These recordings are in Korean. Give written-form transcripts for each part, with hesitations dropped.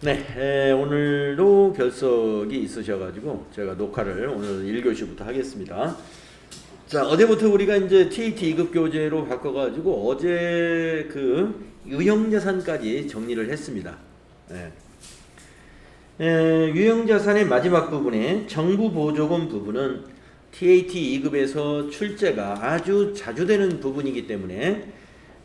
오늘도 결석이 있으셔가지고 제가 녹화를 오늘 1교시부터 하겠습니다. 자, 어제부터 우리가 이제 TAT 2급 교재로 바꿔가지고 어제 그 유형자산까지 정리를 했습니다. 유형자산의 마지막 부분에 정부보조금 부분은 TAT 2급에서 출제가 아주 자주 되는 부분이기 때문에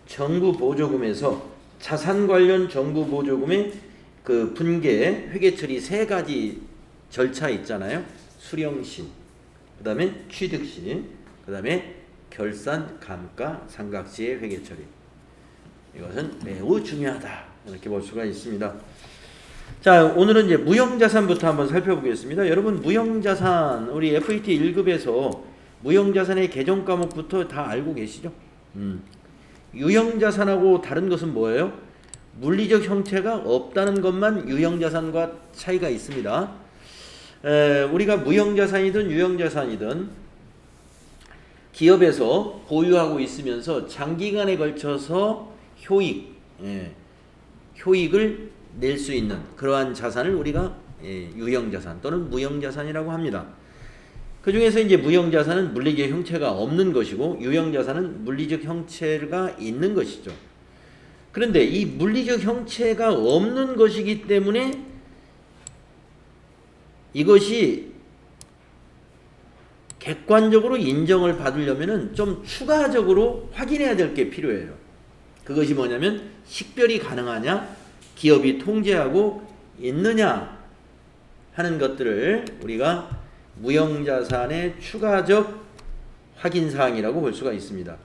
정부보조금에서 자산 관련 정부보조금의 그 분계, 회계처리 세 가지 절차 있잖아요. 수령시, 그 다음에 취득시, 그 다음에 결산, 감가, 상각시의 회계처리. 이것은 매우 중요하다. 이렇게 볼 수가 있습니다. 자, 오늘은 이제 무형자산부터 한번 살펴보겠습니다. 여러분, 무형자산, 우리 FAT 1급에서 무형자산의 개정 과목부터 다 알고 계시죠? 유형자산하고 다른 것은 뭐예요? 물리적 형체가 없다는 것만 유형자산과 차이가 있습니다. 우리가 무형자산이든 유형자산이든 기업에서 보유하고 있으면서 장기간에 걸쳐서 효익을 낼 수 있는 그러한 자산을 우리가 유형자산 또는 무형자산이라고 합니다. 그 중에서 이제 무형자산은 물리적 형체가 없는 것이고 유형자산은 물리적 형체가 있는 것이죠. 그런데 이 물리적 형체가 없는 것이기 때문에 이것이 객관적으로 인정을 받으려면 좀 추가적으로 확인해야 될 게 필요해요. 그것이 뭐냐면 식별이 가능하냐, 기업이 통제하고 있느냐 하는 것들을 우리가 무형자산의 추가적 확인사항이라고 볼 수가 있습니다.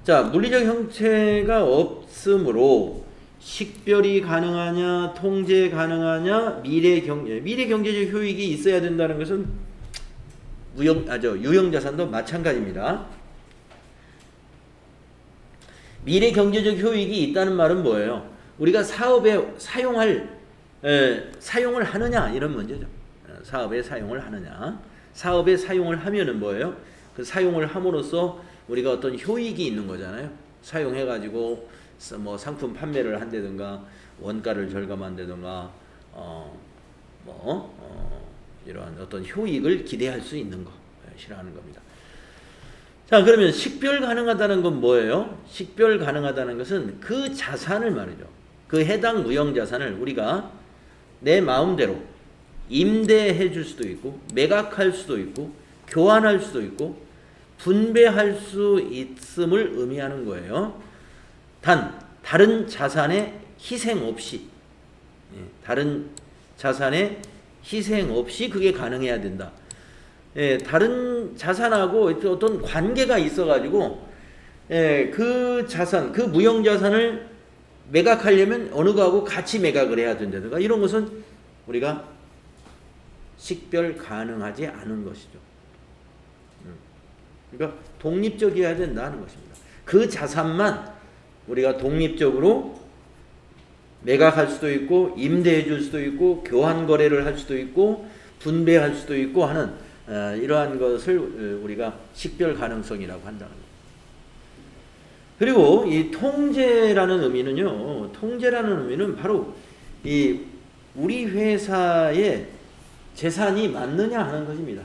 자, 물리적 형체가 없으므로 식별이 가능하냐, 통제 가능하냐, 미래 경제적 효익이 있어야 된다는 것은 유형자산도 마찬가지입니다. 미래 경제적 효익이 있다는 말은 뭐예요? 우리가 사업에 사용을 하느냐 이런 문제죠. 사업에 사용을 하느냐. 사업에 사용을 하면은 뭐예요? 그 사용을 함으로써 우리가 어떤 효익이 있는 거잖아요. 사용해가지고 뭐 상품 판매를 한다든가 원가를 절감한다든가 이러한 어떤 효익을 기대할 수 있는 것이라는 겁니다. 자, 그러면 식별 가능하다는 건 뭐예요? 식별 가능하다는 것은 그 자산을 말이죠. 그 해당 무형자산을 우리가 내 마음대로 임대해 줄 수도 있고 매각할 수도 있고 교환할 수도 있고 분배할 수 있음을 의미하는 거예요. 단 다른 자산의 희생 없이 그게 가능해야 된다. 다른 자산하고 어떤 관계가 있어가지고 그 자산, 그 무형자산을 매각하려면 어느 거하고 같이 매각을 해야 된다든가 이런 것은 우리가 식별 가능하지 않은 것이죠. 그러니까 독립적이어야 된다는 것입니다. 그 자산만 우리가 독립적으로 매각할 수도 있고 임대해 줄 수도 있고 교환 거래를 할 수도 있고 분배할 수도 있고 하는 이러한 것을 우리가 식별 가능성이라고 한다는 겁니다. 그리고 이 통제라는 의미는 바로 이 우리 회사의 재산이 맞느냐 하는 것입니다.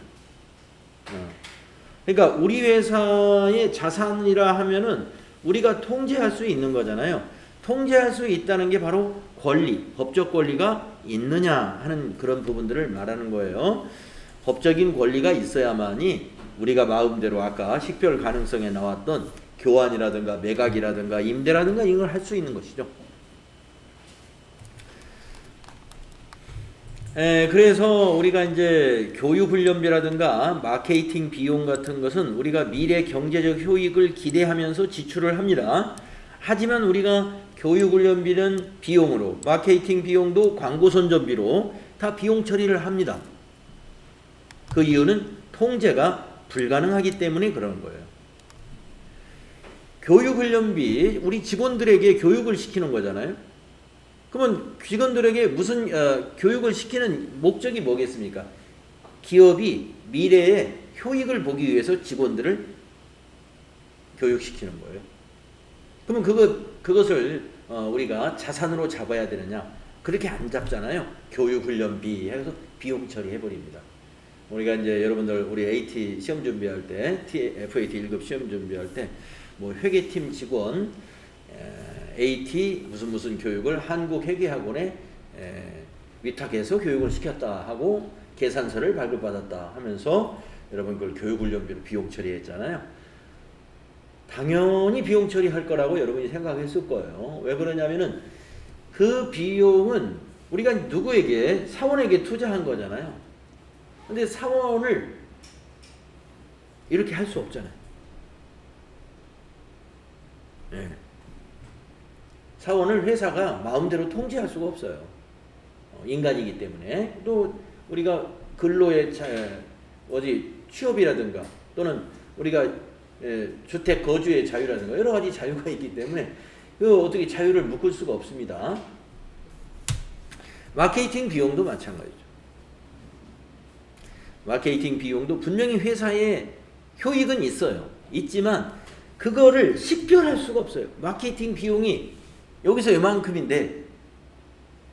그러니까 우리 회사의 자산이라 하면은 우리가 통제할 수 있는 거잖아요. 통제할 수 있다는 게 바로 권리, 법적 권리가 있느냐 하는 그런 부분들을 말하는 거예요. 법적인 권리가 있어야만이 우리가 마음대로 아까 식별 가능성에 나왔던 교환이라든가 매각이라든가 임대라든가 이걸 할 수 있는 것이죠. 그래서 우리가 이제 교육훈련비라든가 마케팅 비용 같은 것은 우리가 미래 경제적 효익을 기대하면서 지출을 합니다. 하지만 우리가 교육훈련비는 비용으로, 마케팅 비용도 광고 선전비로 다 비용 처리를 합니다. 그 이유는 통제가 불가능하기 때문에 그러는 거예요. 교육훈련비, 우리 직원들에게 교육을 시키는 거잖아요. 그러면 직원들에게 무슨 교육을 시키는 목적이 뭐겠습니까? 기업이 미래에 효익을 보기 위해서 직원들을 교육시키는 거예요. 그러면 그것을 우리가 자산으로 잡아야 되느냐? 그렇게 안 잡잖아요. 교육훈련비 해서 비용 처리해버립니다. 우리가 이제 여러분들 우리 AT 시험 준비할 때, FAT 1급 시험 준비할 때, 뭐 회계팀 직원, AT 무슨 교육을 한국회계학원에 위탁해서 교육을 시켰다 하고 계산서를 발급받았다 하면서 여러분 그걸 교육훈련비로 비용 처리했잖아요. 당연히 비용 처리할 거라고 여러분이 생각했을 거예요. 왜 그러냐면은 그 비용은 우리가 누구에게, 사원에게 투자한 거잖아요. 근데 사원을 이렇게 할 수 없잖아요. 네. 사원을 회사가 마음대로 통제할 수가 없어요. 인간이기 때문에. 또 우리가 근로의 취업이라든가 또는 우리가 주택 거주의 자유라든가 여러 가지 자유가 있기 때문에 어떻게 자유를 묶을 수가 없습니다. 마케팅 비용도 마찬가지죠. 마케팅 비용도 분명히 회사에 효익은 있어요. 있지만 그거를 식별할 수가 없어요. 마케팅 비용이 여기서 이만큼인데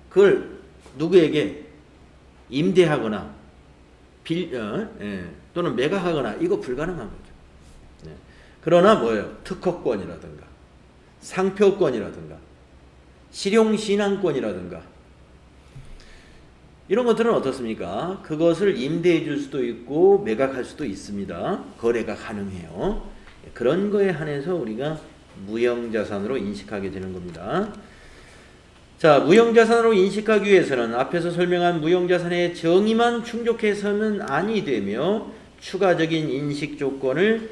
그걸 누구에게 임대하거나 또는 매각하거나 이거 불가능한 거죠. 네. 그러나 뭐예요? 특허권이라든가 상표권이라든가 실용신안권이라든가 이런 것들은 어떻습니까? 그것을 임대해 줄 수도 있고 매각할 수도 있습니다. 거래가 가능해요. 그런 거에 한해서 우리가 무형자산으로 인식하게 되는 겁니다. 자, 무형자산으로 인식하기 위해서는 앞에서 설명한 무형자산의 정의만 충족해서는 아니 되며 추가적인 인식 조건을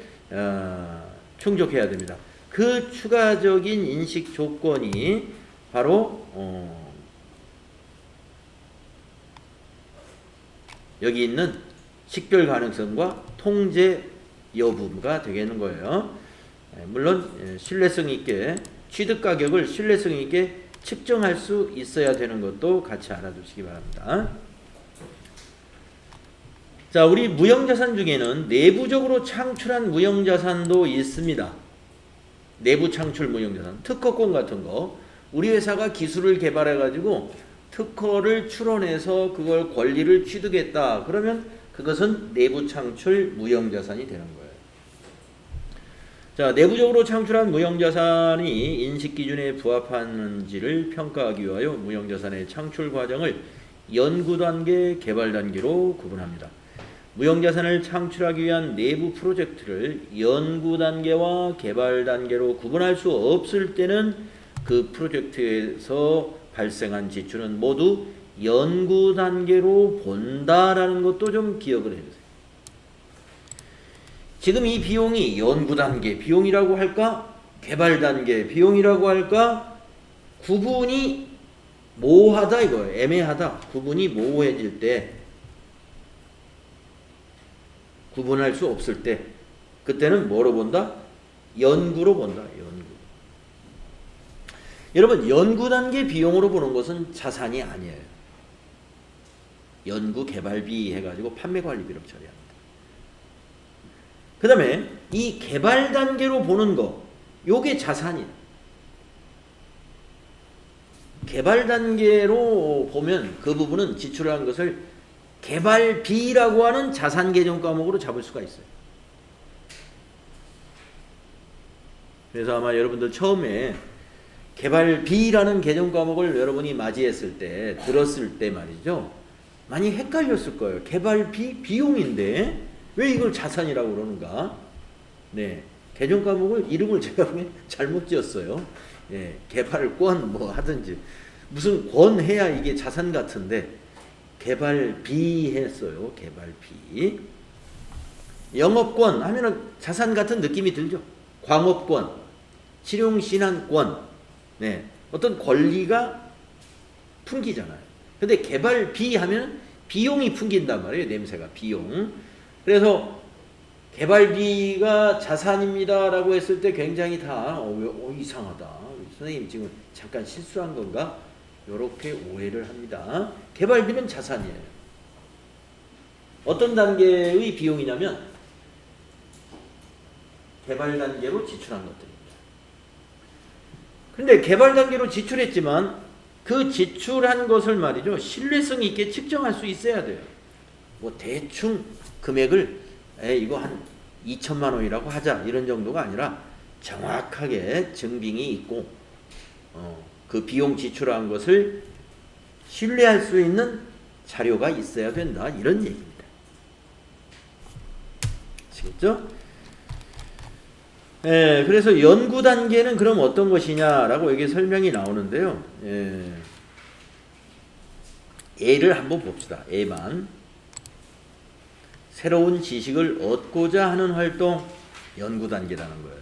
충족해야 됩니다. 그 추가적인 인식 조건이 바로 여기 있는 식별 가능성과 통제 여부가 되겠는 거예요. 물론 신뢰성 있게 취득 가격을 신뢰성 있게 측정할 수 있어야 되는 것도 같이 알아두시기 바랍니다. 자, 우리 무형자산 중에는 내부적으로 창출한 무형자산도 있습니다. 내부 창출 무형자산, 특허권 같은 거. 우리 회사가 기술을 개발해 가지고 특허를 출원해서 그걸 권리를 취득했다. 그러면 그것은 내부 창출 무형자산이 되는 거예요. 자, 내부적으로 창출한 무형자산이 인식기준에 부합하는지를 평가하기 위하여 무형자산의 창출 과정을 연구단계, 개발단계로 구분합니다. 무형자산을 창출하기 위한 내부 프로젝트를 연구단계와 개발단계로 구분할 수 없을 때는 그 프로젝트에서 발생한 지출은 모두 연구단계로 본다라는 것도 좀 기억을 해주세요. 지금 이 비용이 연구단계 비용이라고 할까? 개발단계 비용이라고 할까? 구분이 모호하다 이거예요. 애매하다. 구분이 모호해질 때, 구분할 수 없을 때 그때는 뭐로 본다? 연구로 본다. 연구. 여러분, 연구단계 비용으로 보는 것은 자산이 아니에요. 연구 개발비 해가지고 판매관리비로 처리합니다. 그 다음에 이 개발 단계로 보는 거, 요게 자산이에요. 개발 단계로 보면 그 부분은 지출한 것을 개발비라고 하는 자산 계정 과목으로 잡을 수가 있어요. 그래서 아마 여러분들 처음에 개발비라는 계정 과목을 여러분이 맞이했을 때, 들었을 때 말이죠, 많이 헷갈렸을 거예요. 개발비 비용인데 왜 이걸 자산이라고 그러는가? 네, 계정 과목을 이름을 제가 보기엔 잘못 지었어요. 예, 개발권 뭐 하든지 무슨 권 해야 이게 자산 같은데 개발비 했어요. 개발비. 영업권 하면은 자산 같은 느낌이 들죠. 광업권, 실용신안권, 네, 어떤 권리가 풍기잖아요. 근데 개발비 하면 비용이 풍긴단 말이에요. 냄새가 비용. 그래서 개발비가 자산입니다 라고 했을 때 굉장히 다 이상하다. 선생님 지금 잠깐 실수한 건가? 이렇게 오해를 합니다. 개발비는 자산이에요. 어떤 단계의 비용이냐면 개발 단계로 지출한 것들입니다. 근데 개발 단계로 지출했지만 그 지출한 것을 말이죠. 신뢰성 있게 측정할 수 있어야 돼요. 뭐 대충 금액을 이거 한 2천만 원이라고 하자 이런 정도가 아니라 정확하게 증빙이 있고 그 비용 지출한 것을 신뢰할 수 있는 자료가 있어야 된다 이런 얘기입니다. 아시겠죠? 그래서 연구 단계는 그럼 어떤 것이냐라고 여기 설명이 나오는데요. A를 한번 봅시다. A만 새로운 지식을 얻고자 하는 활동 연구 단계라는 거예요.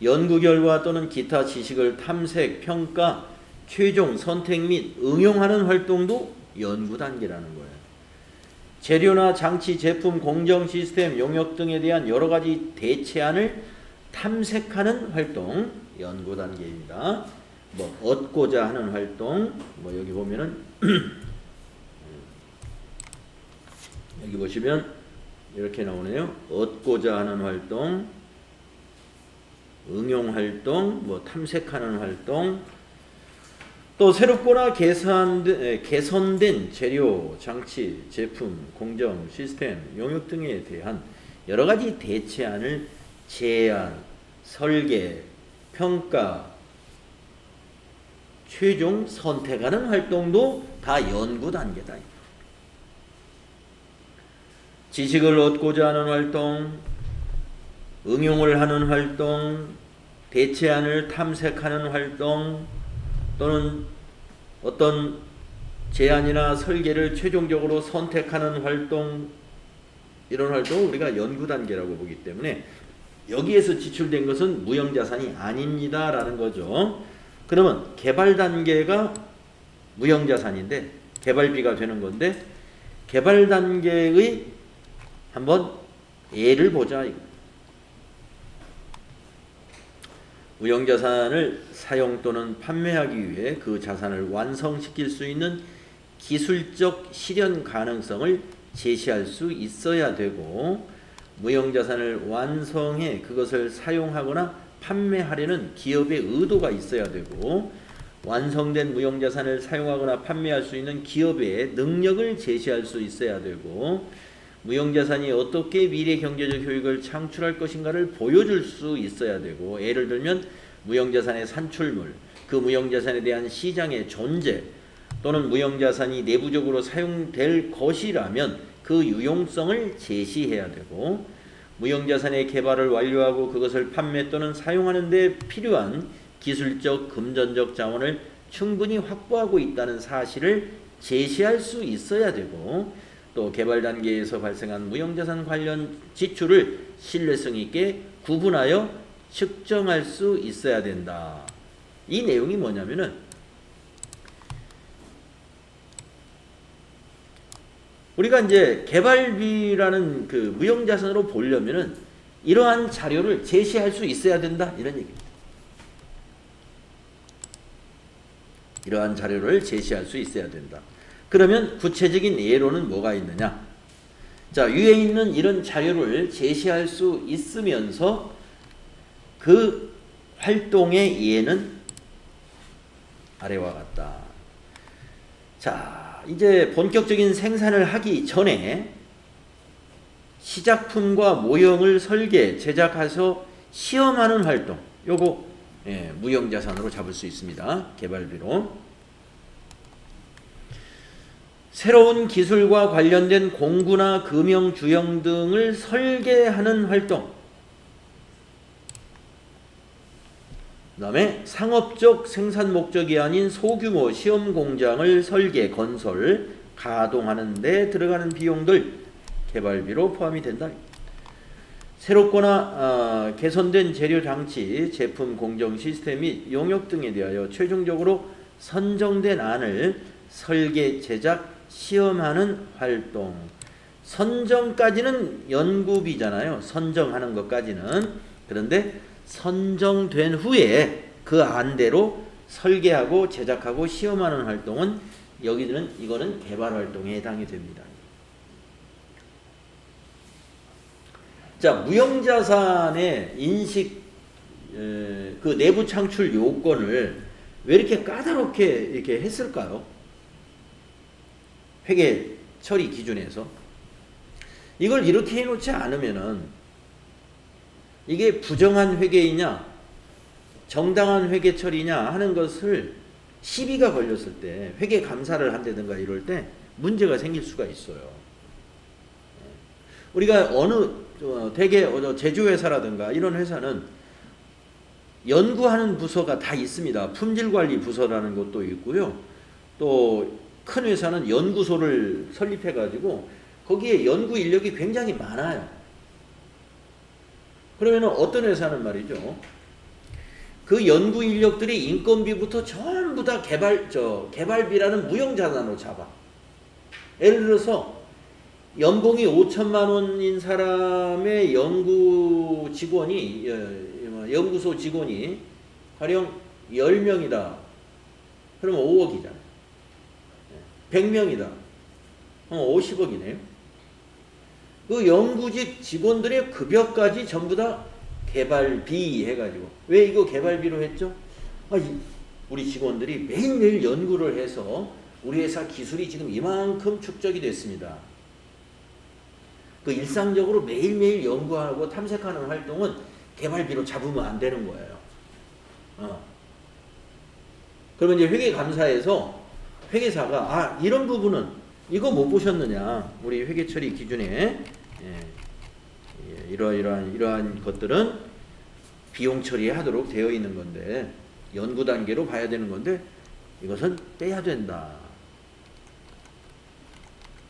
연구 결과 또는 기타 지식을 탐색, 평가, 최종 선택 및 응용하는 활동도 연구 단계라는 거예요. 재료나 장치, 제품, 공정 시스템, 용역 등에 대한 여러 가지 대체안을 탐색하는 활동 연구 단계입니다. 뭐 얻고자 하는 활동 뭐 여기 보면은 여기 보시면 이렇게 나오네요. 얻고자 하는 활동, 응용 활동, 뭐 탐색하는 활동, 또 새롭거나 개선된 재료, 장치, 제품, 공정, 시스템, 용역 등에 대한 여러 가지 대체안을 제안, 설계, 평가, 최종 선택하는 활동도 다 연구 단계다. 지식을 얻고자 하는 활동, 응용을 하는 활동, 대체안을 탐색하는 활동, 또는 어떤 제안이나 설계를 최종적으로 선택하는 활동, 이런 활동을 우리가 연구 단계라고 보기 때문에 여기에서 지출된 것은 무형자산이 아닙니다 라는 거죠. 그러면 개발 단계가 무형자산인데 개발비가 되는 건데 개발 단계의 한번 예를 보자. 무형자산을 사용 또는 판매하기 위해 그 자산을 완성시킬 수 있는 기술적 실현 가능성을 제시할 수 있어야 되고, 무형자산을 완성해 그것을 사용하거나 판매하려는 기업의 의도가 있어야 되고, 완성된 무형자산을 사용하거나 판매할 수 있는 기업의 능력을 제시할 수 있어야 되고, 무형자산이 어떻게 미래 경제적 효익을 창출할 것인가를 보여줄 수 있어야 되고, 예를 들면 무형자산의 산출물, 그 무형자산에 대한 시장의 존재, 또는 무형자산이 내부적으로 사용될 것이라면 그 유용성을 제시해야 되고, 무형자산의 개발을 완료하고 그것을 판매 또는 사용하는 데 필요한 기술적, 금전적 자원을 충분히 확보하고 있다는 사실을 제시할 수 있어야 되고, 또 개발 단계에서 발생한 무형자산 관련 지출을 신뢰성 있게 구분하여 측정할 수 있어야 된다. 이 내용이 뭐냐면은 우리가 이제 개발비라는 그 무형자산으로 보려면은 이러한 자료를 제시할 수 있어야 된다 이런 얘기입니다. 이러한 자료를 제시할 수 있어야 된다. 그러면 구체적인 예로는 뭐가 있느냐? 자, 위에 있는 이런 자료를 제시할 수 있으면서 그 활동의 예는 아래와 같다. 자, 이제 본격적인 생산을 하기 전에 시작품과 모형을 설계, 제작해서 시험하는 활동, 요거 무형자산으로 잡을 수 있습니다. 개발비로. 새로운 기술과 관련된 공구나 금형, 주형 등을 설계하는 활동, 그 다음에 상업적 생산 목적이 아닌 소규모 시험 공장을 설계, 건설, 가동하는 데 들어가는 비용들 개발비로 포함이 된다. 새롭거나 개선된 재료, 장치, 제품, 공정 시스템 및 용역 등에 대하여 최종적으로 선정된 안을 설계, 제작, 시험하는 활동. 선정까지는 연구비잖아요. 선정하는 것까지는. 그런데 선정된 후에 그 안대로 설계하고 제작하고 시험하는 활동은 이거는 개발 활동에 해당이 됩니다. 자, 무형자산의 인식 그 내부 창출 요건을 왜 이렇게 까다롭게 이렇게 했을까요? 회계 처리 기준에서 이걸 이렇게 해놓지 않으면은 이게 부정한 회계이냐 정당한 회계 처리냐 하는 것을 시비가 걸렸을 때 회계 감사를 한다든가 이럴 때 문제가 생길 수가 있어요. 우리가 어느 대개 제조회사라든가 이런 회사는 연구하는 부서가 다 있습니다. 품질관리 부서라는 것도 있고요. 또 큰 회사는 연구소를 설립해 가지고 거기에 연구 인력이 굉장히 많아요. 그러면 어떤 회사는 말이죠. 그 연구 인력들이 인건비부터 전부 다 개발비라는 무형자산으로 잡아. 예를 들어서 연봉이 5천만 원인 사람의 연구소 직원이 가령 10명이다. 그러면 5억이잖아요. 100명이다. 50억이네요. 그 연구직 직원들의 급여까지 전부 다 개발비 해가지고. 왜 이거 개발비로 했죠? 우리 직원들이 매일매일 연구를 해서 우리 회사 기술이 지금 이만큼 축적이 됐습니다. 그 일상적으로 매일매일 연구하고 탐색하는 활동은 개발비로 잡으면 안 되는 거예요. 그러면 이제 회계감사에서 회계사가 이런 부분은 이거 못 보셨느냐? 우리 회계처리 기준에 이러한 것들은 비용 처리하도록 되어 있는 건데 연구 단계로 봐야 되는 건데 이것은 빼야 된다.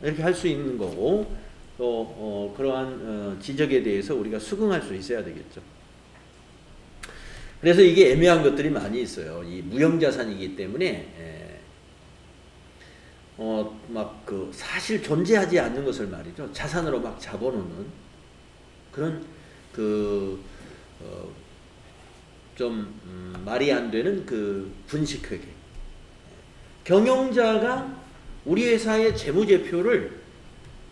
이렇게 할 수 있는 거고 또 그러한 지적에 대해서 우리가 수긍할 수 있어야 되겠죠. 그래서 이게 애매한 것들이 많이 있어요. 이 무형자산이기 때문에 사실 존재하지 않는 것을 말이죠. 자산으로 막 잡아놓는 그런 말이 안 되는 그 분식회계. 경영자가 우리 회사의 재무제표를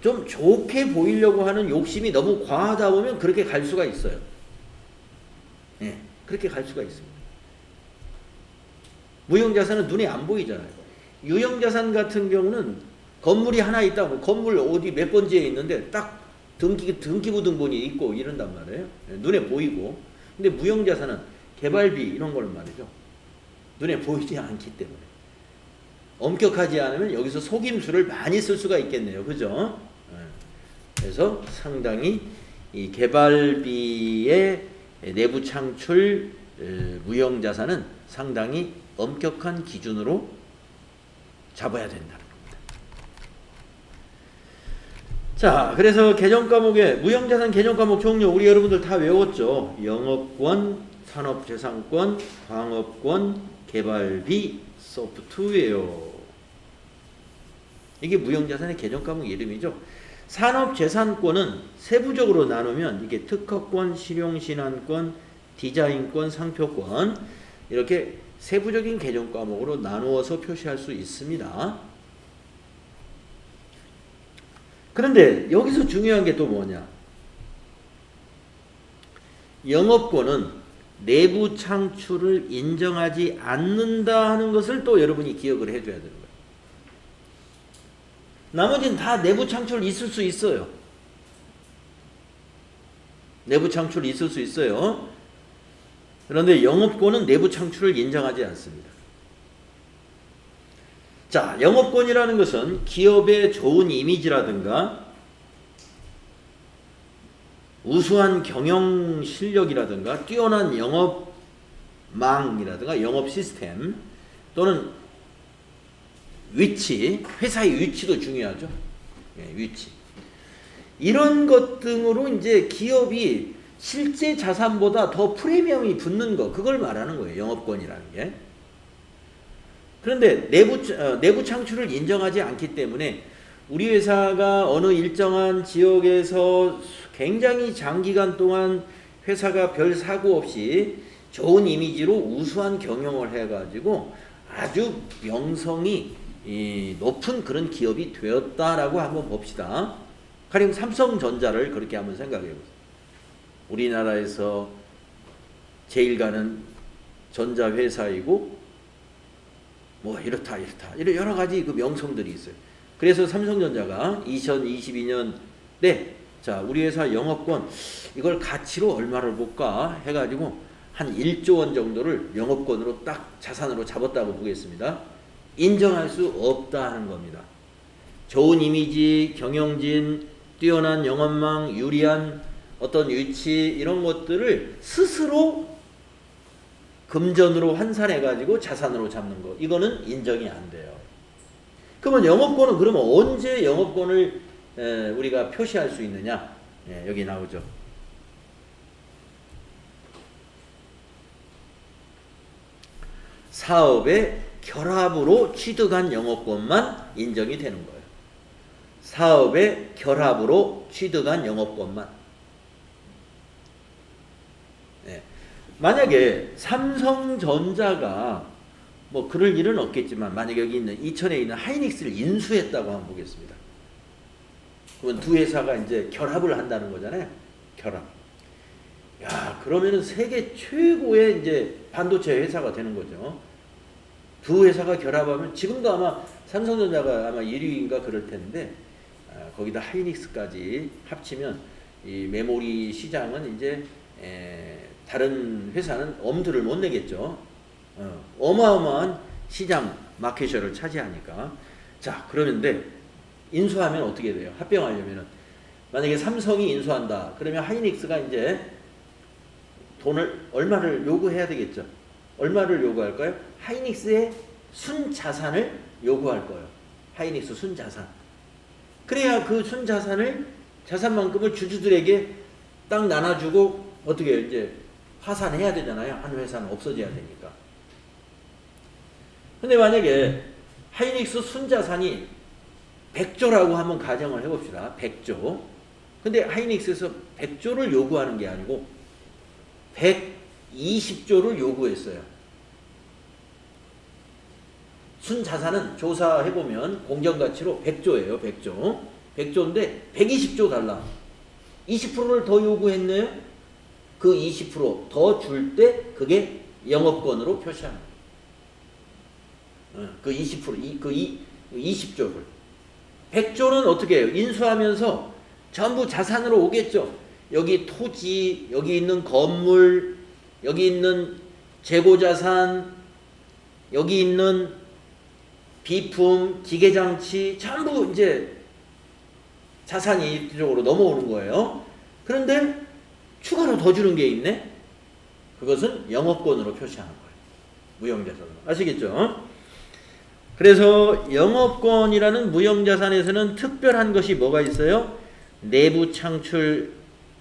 좀 좋게 보이려고 하는 욕심이 너무 과하다 보면 그렇게 갈 수가 있어요. 그렇게 갈 수가 있습니다. 무형자산은 눈에 안 보이잖아요. 유형자산 같은 경우는 건물이 하나 있다고 건물 어디 몇 번지에 있는데 딱 등기부 등본이 있고 이런단 말이에요. 눈에 보이고. 근데 무형자산은 개발비 이런 걸 말이죠. 눈에 보이지 않기 때문에. 엄격하지 않으면 여기서 속임수를 많이 쓸 수가 있겠네요. 그죠? 그래서 상당히 이 개발비의 내부 창출 무형자산은 상당히 엄격한 기준으로 잡아야 된다는 겁니다. 자, 그래서 개정 과목에 무형자산 개정 과목 종류 우리 여러분들 다 외웠죠. 영업권, 산업재산권, 광업권, 개발비, 소프트웨어. 이게 무형자산의 개정 과목 이름이죠. 산업재산권은 세부적으로 나누면 이게 특허권, 실용신안권, 디자인권, 상표권 이렇게 세부적인 개정 과목으로 나누어서 표시할 수 있습니다. 그런데 여기서 중요한 게 또 뭐냐? 영업권은 내부 창출을 인정하지 않는다 하는 것을 또 여러분이 기억을 해줘야 되는 거예요. 나머지는 다 내부 창출 있을 수 있어요. 내부 창출 있을 수 있어요. 그런데 영업권은 내부 창출을 인정하지 않습니다. 자, 영업권이라는 것은 기업의 좋은 이미지라든가 우수한 경영 실력이라든가 뛰어난 영업망이라든가 영업 시스템 또는 위치, 회사의 위치도 중요하죠. 위치. 이런 것 등으로 이제 기업이 실제 자산보다 더 프리미엄이 붙는 거, 그걸 말하는 거예요. 영업권이라는 게. 그런데 내부 창출을 인정하지 않기 때문에 우리 회사가 어느 일정한 지역에서 굉장히 장기간 동안 회사가 별 사고 없이 좋은 이미지로 우수한 경영을 해가지고 아주 명성이 높은 그런 기업이 되었다라고 한번 봅시다. 가령 삼성전자를 그렇게 한번 생각해 보세요. 우리나라에서 제일 가는 전자회사이고 뭐 이렇다 이런 여러 가지 그 명성들이 있어요. 그래서 삼성전자가 2022년 때 자, 우리 회사 영업권 이걸 가치로 얼마를 볼까 해가지고 한 1조 원 정도를 영업권으로 딱 자산으로 잡았다고 보겠습니다. 인정할 수 없다 하는 겁니다. 좋은 이미지, 경영진, 뛰어난 영업망, 유리한 어떤 위치 이런 것들을 스스로 금전으로 환산해가지고 자산으로 잡는 거 이거는 인정이 안 돼요. 그러면 영업권은 그러면 언제 영업권을 우리가 표시할 수 있느냐? 여기 나오죠. 사업의 결합으로 취득한 영업권만 인정이 되는 거예요. 사업의 결합으로 취득한 영업권만. 만약에 삼성전자가 뭐 그럴 일은 없겠지만 만약에 여기 있는 이천에 있는 하이닉스를 인수했다고 한번 보겠습니다. 그러면 두 회사가 이제 결합을 한다는 거잖아요. 결합. 야, 그러면은 세계 최고의 이제 반도체 회사가 되는 거죠. 두 회사가 결합하면 지금도 아마 삼성전자가 아마 1위인가 그럴 텐데 거기다 하이닉스까지 합치면 이 메모리 시장은 이제 다른 회사는 엄두를 못 내겠죠. 어마어마한 시장 마켓셔를 차지하니까. 자, 그러는데 인수하면 어떻게 돼요? 합병하려면은 만약에 삼성이 인수한다. 그러면 하이닉스가 이제 돈을 얼마를 요구해야 되겠죠. 얼마를 요구할까요? 하이닉스의 순자산을 요구할 거예요. 하이닉스 순자산. 그래야 그 순자산을 자산만큼을 주주들에게 딱 나눠주고 어떻게 해요? 이제 파산해야 되잖아요. 한 회사는 없어져야 되니까. 근데 만약에 하이닉스 순자산이 100조라고 한번 가정을 해봅시다. 100조. 근데 하이닉스에서 100조를 요구하는 게 아니고 120조를 요구했어요. 순자산은 조사해보면 공정가치로 100조예요. 100조. 100조인데 120조 달라. 20%를 더 요구했네요. 그 20% 더 줄 때 그게 영업권으로 표시합니다. 그 20%, 그 20조를. 100조는 어떻게 해요? 인수하면서 전부 자산으로 오겠죠. 여기 토지, 여기 있는 건물, 여기 있는 재고자산, 여기 있는 비품, 기계장치 전부 이제 자산이 이쪽으로 넘어오는 거예요. 그런데 추가로 더 주는 게 있네? 그것은 영업권으로 표시하는 거예요. 무형자산으로. 아시겠죠? 그래서 영업권이라는 무형자산에서는 특별한 것이 뭐가 있어요? 내부 창출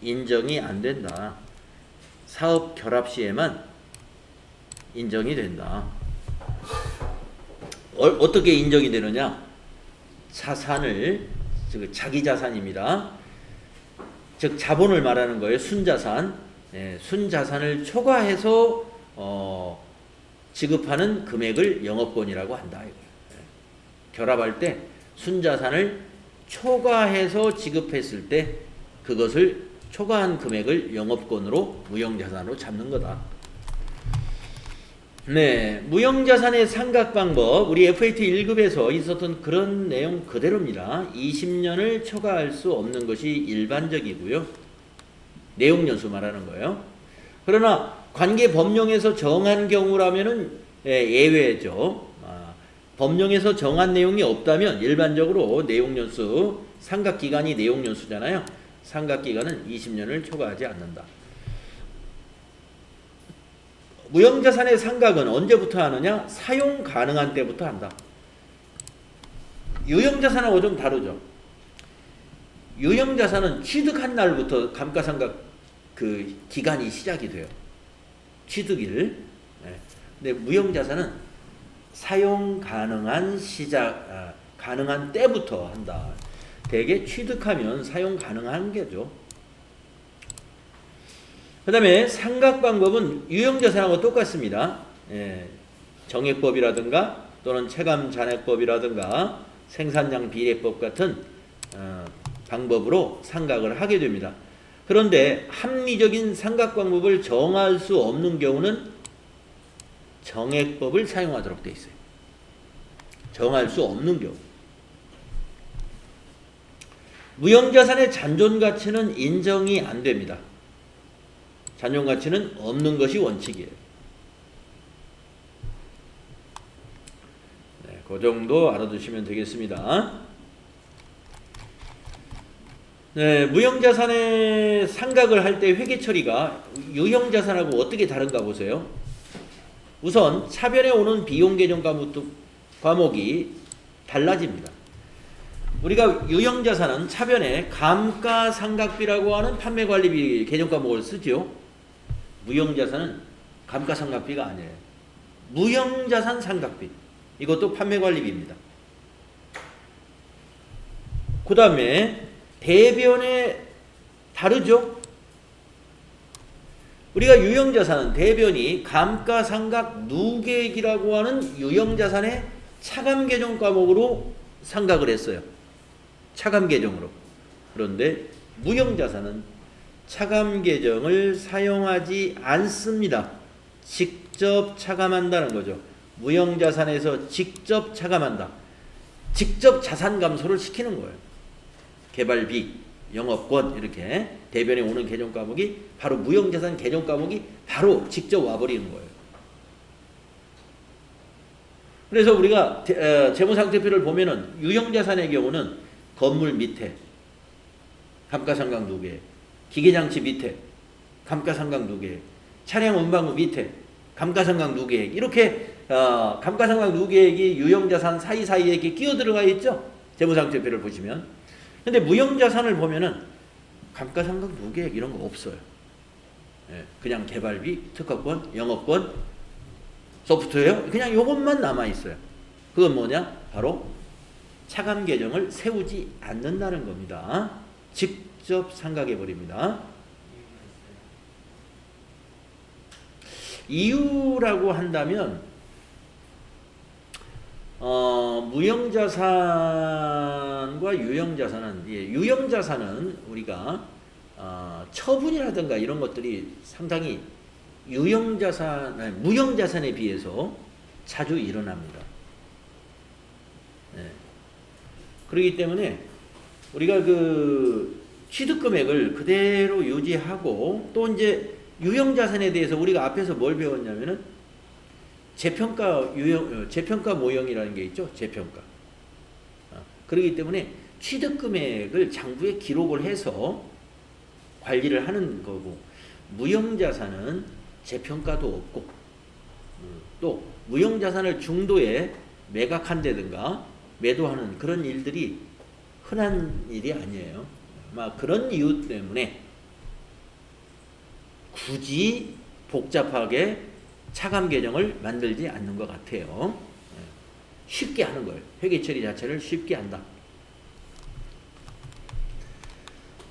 인정이 안 된다. 사업 결합 시에만 인정이 된다. 어떻게 인정이 되느냐? 자산을, 즉 자기 자산입니다. 즉 자본을 말하는 거예요. 순자산. 순자산을 초과해서 지급하는 금액을 영업권이라고 한다. 결합할 때 순자산을 초과해서 지급했을 때 그것을 초과한 금액을 영업권으로 무형자산으로 잡는 거다. 네, 무형자산의 상각 방법, 우리 FAT 1급에서 있었던 그런 내용 그대로입니다. 20년을 초과할 수 없는 것이 일반적이고요. 내용연수 말하는 거예요. 그러나 관계 법령에서 정한 경우라면은 예외죠. 법령에서 정한 내용이 없다면 일반적으로 내용연수, 상각기간이 내용연수잖아요. 상각기간은 20년을 초과하지 않는다. 무형자산의 상각은 언제부터 하느냐? 사용 가능한 때부터 한다. 유형자산하고 좀 다르죠. 유형자산은 취득한 날부터 감가상각 그 기간이 시작이 돼요. 취득일. 근데 무형자산은 사용 가능한 가능한 때부터 한다. 대개 취득하면 사용 가능한 게죠. 그 다음에 상각 방법은 유형자산하고 똑같습니다. 정액법이라든가 또는 체감잔액법이라든가 생산량 비례법 같은 방법으로 상각을 하게 됩니다. 그런데 합리적인 상각 방법을 정할 수 없는 경우는 정액법을 사용하도록 되어 있어요. 정할 수 없는 경우. 무형자산의 잔존가치는 인정이 안 됩니다. 잔존가치는 없는 것이 원칙이에요. 네, 그 정도 알아두시면 되겠습니다. 네, 무형자산의 상각을 할 때 회계처리가 유형자산하고 어떻게 다른가 보세요. 우선 차변에 오는 비용계정 과목이 달라집니다. 우리가 유형자산은 차변에 감가상각비라고 하는 판매관리비 계정 과목을 쓰죠. 무형자산은 감가상각비가 아니에요. 무형자산 상각비. 이것도 판매관리비입니다. 그 다음에 대변에 다르죠. 우리가 유형자산은 대변이 감가상각 누계액이라고 하는 유형자산의 차감계정 과목으로 상각을 했어요. 차감계정으로. 그런데 무형자산은 차감계정을 사용하지 않습니다. 직접 차감한다는 거죠. 무형자산에서 직접 차감한다. 직접 자산 감소를 시키는 거예요. 개발비, 영업권 이렇게 대변에 오는 계정 과목이 바로 무형자산 계정 과목이 바로 직접 와버리는 거예요. 그래서 우리가 재무상태표를 보면은 유형자산의 경우는 건물 밑에 감가상각 누계액, 기계장치 밑에 감가상각 누계액, 차량 운반구 밑에 감가상각 누계액 이렇게 감가상각 누계액이 유형자산 사이사이에 이렇게 끼어 들어가 있죠. 재무상태표를 보시면. 근데 무형자산을 보면은 감가상각 누계액 이런 거 없어요. 예, 그냥 개발비, 특허권, 영업권, 소프트웨어 그냥 요것만 남아 있어요. 그건 뭐냐? 바로 차감 계정을 세우지 않는다는 겁니다. 직접 상각해 버립니다. 이유라고 한다면 무형자산과 유형자산은 유형자산은 우리가 처분이라든가 이런 것들이 상당히 무형자산에 비해서 자주 일어납니다. 네. 그렇기 때문에 우리가 그 취득금액을 그대로 유지하고 또 이제 유형자산에 대해서 우리가 앞에서 뭘 배웠냐면은 재평가 모형이라는 게 있죠. 재평가. 그렇기 때문에 취득금액을 장부에 기록을 해서 관리를 하는 거고 무형자산은 재평가도 없고 또 무형자산을 중도에 매각한다든가 매도하는 그런 일들이 흔한 일이 아니에요. 아마 그런 이유 때문에 굳이 복잡하게 차감 계정을 만들지 않는 것 같아요. 쉽게 하는 거예요. 회계 처리 자체를 쉽게 한다.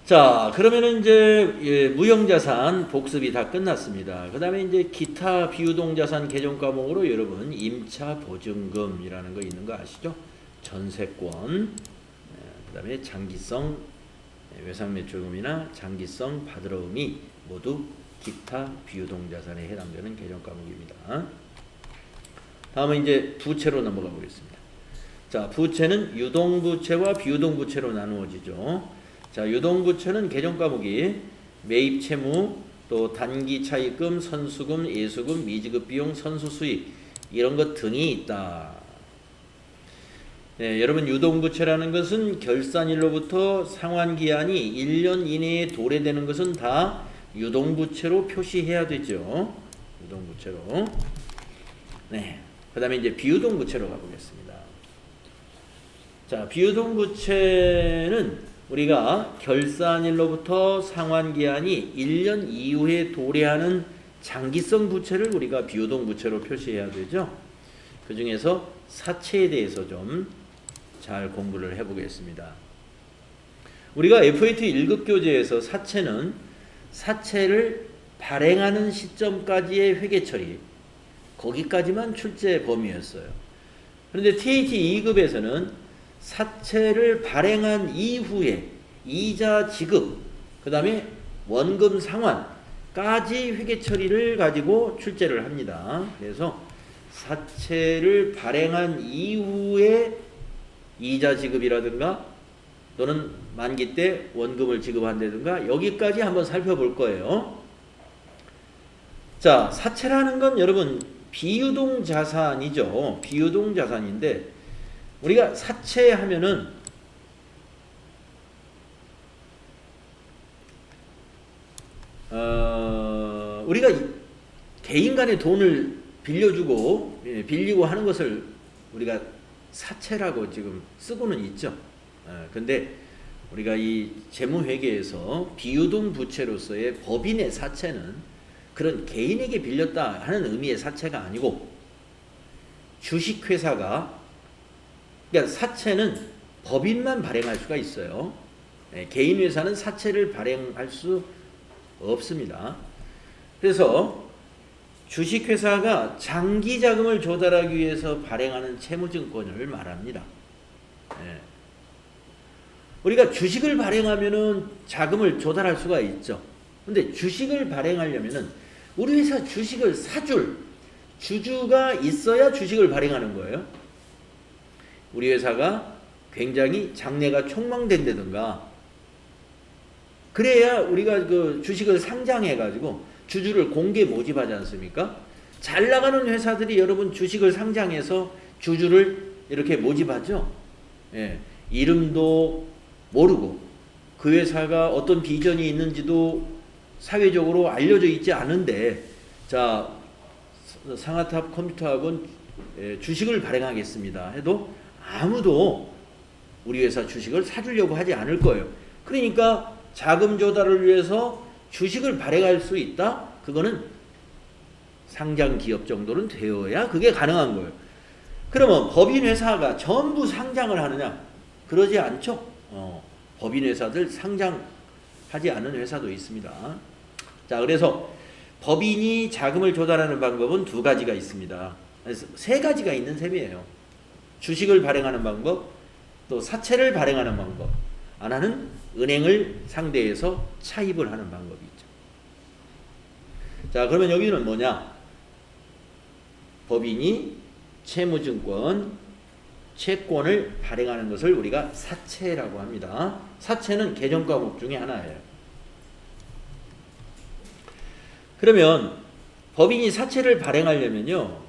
자, 그러면은 이제 무형자산 복습이 다 끝났습니다. 그 다음에 이제 기타 비유동자산 계정 과목으로 여러분 임차 보증금이라는 거 있는 거 아시죠? 전세권, 그 다음에 장기성 외상매출금이나 장기성 받으러움이 모두 기타 비유동자산에 해당되는 계정 과목입니다. 다음은 이제 부채로 넘어가 보겠습니다. 자, 부채는 유동부채와 비유동부채로 나누어지죠. 자, 유동부채는 계정 과목이 매입채무, 또 단기차입금, 선수금, 예수금, 미지급비용, 선수수익 이런 것 등이 있다. 네, 여러분 유동부채라는 것은 결산일로부터 상환기한이 1년 이내에 도래되는 것은 다 유동부채로 표시해야 되죠. 유동부채로. 네, 그 다음에 이제 비유동부채로 가보겠습니다. 자, 비유동부채는 우리가 결산일로부터 상환기한이 1년 이후에 도래하는 장기성 부채를 우리가 비유동부채로 표시해야 되죠. 그 중에서 사채에 대해서 좀 잘 공부를 해보겠습니다. 우리가 FAT 1급 교재에서 사채를 발행하는 시점까지의 회계처리 거기까지만 출제 범위였어요. 그런데 TAT 2급에서는 사채를 발행한 이후에 이자 지급, 그 다음에 원금 상환까지 회계처리를 가지고 출제를 합니다. 그래서 사채를 발행한 이후에 이자 지급이라든가 또는 만기 때 원금을 지급한다든가 여기까지 한번 살펴볼 거예요. 자, 사채라는 건 여러분 비유동 자산이죠. 비유동 자산인데 우리가 사채하면은 우리가 개인 간의 돈을 빌려주고 빌리고 하는 것을 우리가 사채라고 지금 쓰고는 있죠. 근데 우리가 이 재무회계에서 비유동 부채로서의 법인의 사채는 그런 개인에게 빌렸다 하는 의미의 사채가 아니고 주식회사가 그러니까 사채는 법인만 발행할 수가 있어요. 개인 회사는 사채를 발행할 수 없습니다. 그래서 주식회사가 장기 자금을 조달하기 위해서 발행하는 채무증권을 말합니다. 우리가 주식을 발행하면은 자금을 조달할 수가 있죠. 근데 주식을 발행하려면은 우리 회사 주식을 사줄 주주가 있어야 주식을 발행하는 거예요. 우리 회사가 굉장히 장래가 촉망된다든가 그래야 우리가 그 주식을 상장해 가지고 주주를 공개 모집하지 않습니까? 잘 나가는 회사들이 여러분 주식을 상장해서 주주를 이렇게 모집하죠. 이름도 모르고 그 회사가 어떤 비전이 있는지도 사회적으로 알려져 있지 않은데 자 상하탑 컴퓨터학원 주식을 발행하겠습니다 해도 아무도 우리 회사 주식을 사주려고 하지 않을 거예요. 그러니까 자금 조달을 위해서 주식을 발행할 수 있다? 그거는 상장 기업 정도는 되어야 그게 가능한 거예요. 그러면 법인 회사가 전부 상장을 하느냐? 그러지 않죠. 법인 회사들 상장하지 않은 회사도 있습니다. 자, 그래서 법인이 자금을 조달하는 방법은 두 가지가 있습니다. 그래서 세 가지가 있는 셈이에요. 주식을 발행하는 방법, 또 사채를 발행하는 방법, 하나는 은행을 상대해서 차입을 하는 방법이 있죠. 자, 그러면 여기는 뭐냐? 법인이 채무증권, 채권을 발행하는 것을 우리가 사채라고 합니다. 사채는 개정 과목 중에 하나예요. 그러면 법인이 사채를 발행하려면요,